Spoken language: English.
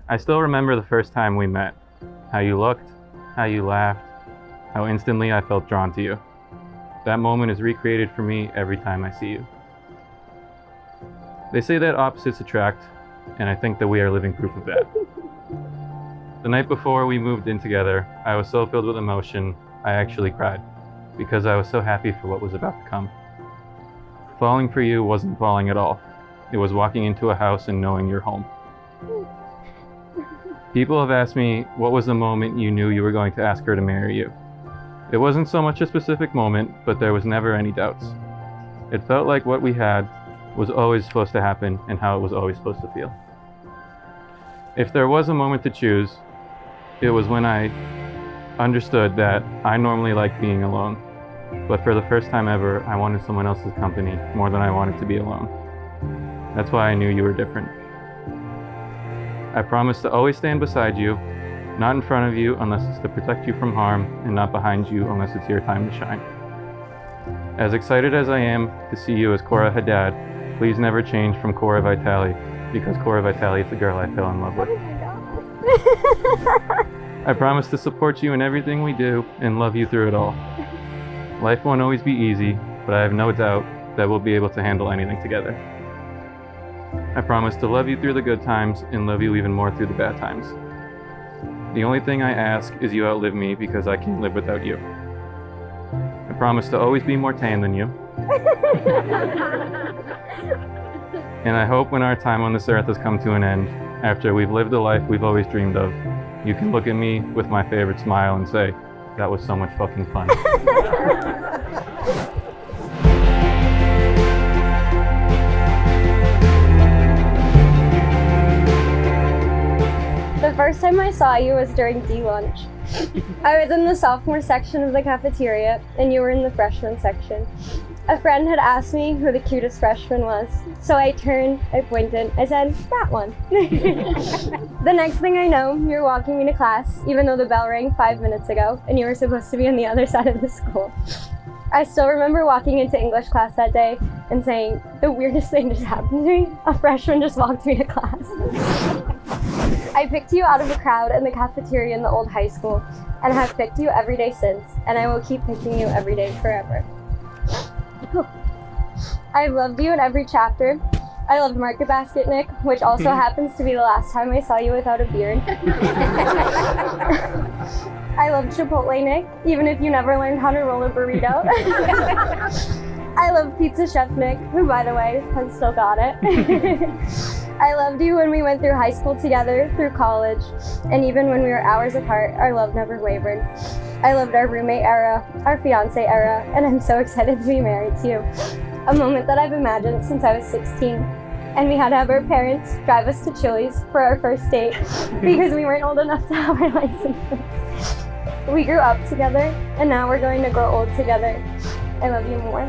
I still remember the first time we met, how you looked, how you laughed, how instantly I felt drawn to you. That moment is recreated for me every time I see you. They say that opposites attract, and I think that we are living proof of that. The night before we moved in together, I was so filled with emotion, I actually cried, because I was so happy for what was about to come. Falling for you wasn't falling at all. It was walking into a house and knowing you're home. People have asked me, what was the moment you knew you were going to ask her to marry you? It wasn't so much a specific moment, but there was never any doubts. It felt like what we had was always supposed to happen and how it was always supposed to feel. If there was a moment to choose, it was when I understood that I normally like being alone, but for the first time ever, I wanted someone else's company more than I wanted to be alone. That's why I knew you were different. I promised to always stand beside you, not in front of you unless it's to protect you from harm, and not behind you unless it's your time to shine. As excited as I am to see you as Cora Haddad, please never change from Cora Vitale, because Cora Vitale is the girl I fell in love with. I promise to support you in everything we do and love you through it all. Life won't always be easy, but I have no doubt that we'll be able to handle anything together. I promise to love you through the good times and love you even more through the bad times. The only thing I ask is you outlive me because I can't live without you. I promise to always be more tan than you. And I hope when our time on this earth has come to an end, after we've lived the life we've always dreamed of, you can look at me with my favorite smile and say, that was so much fucking fun. The first time I saw you was during D-Lunch. I was in the sophomore section of the cafeteria, and you were in the freshman section. A friend had asked me who the cutest freshman was, so I turned, I pointed, I said, that one. The next thing I know, you're walking me to class, even though the bell rang 5 minutes ago, and you were supposed to be on the other side of the school. I still remember walking into English class that day and saying, the weirdest thing just happened to me. A freshman just walked me to class. I picked you out of a crowd in the cafeteria in the old high school, and have picked you every day since, and I will keep picking you every day forever. I've loved you in every chapter. I loved Market Basket Nick, which also happens to be the last time I saw you without a beard. I loved Chipotle Nick, even if you never learned how to roll a burrito. I loved Pizza Chef Nick, who, by the way, has still got it. I loved you when we went through high school together, through college, and even when we were hours apart, our love never wavered. I loved our roommate era, our fiance era, and I'm so excited to be married to you. A moment that I've imagined since I was 16. And we had to have our parents drive us to Chili's for our first date because we weren't old enough to have our licenses. We grew up together, and now we're going to grow old together. I love you more.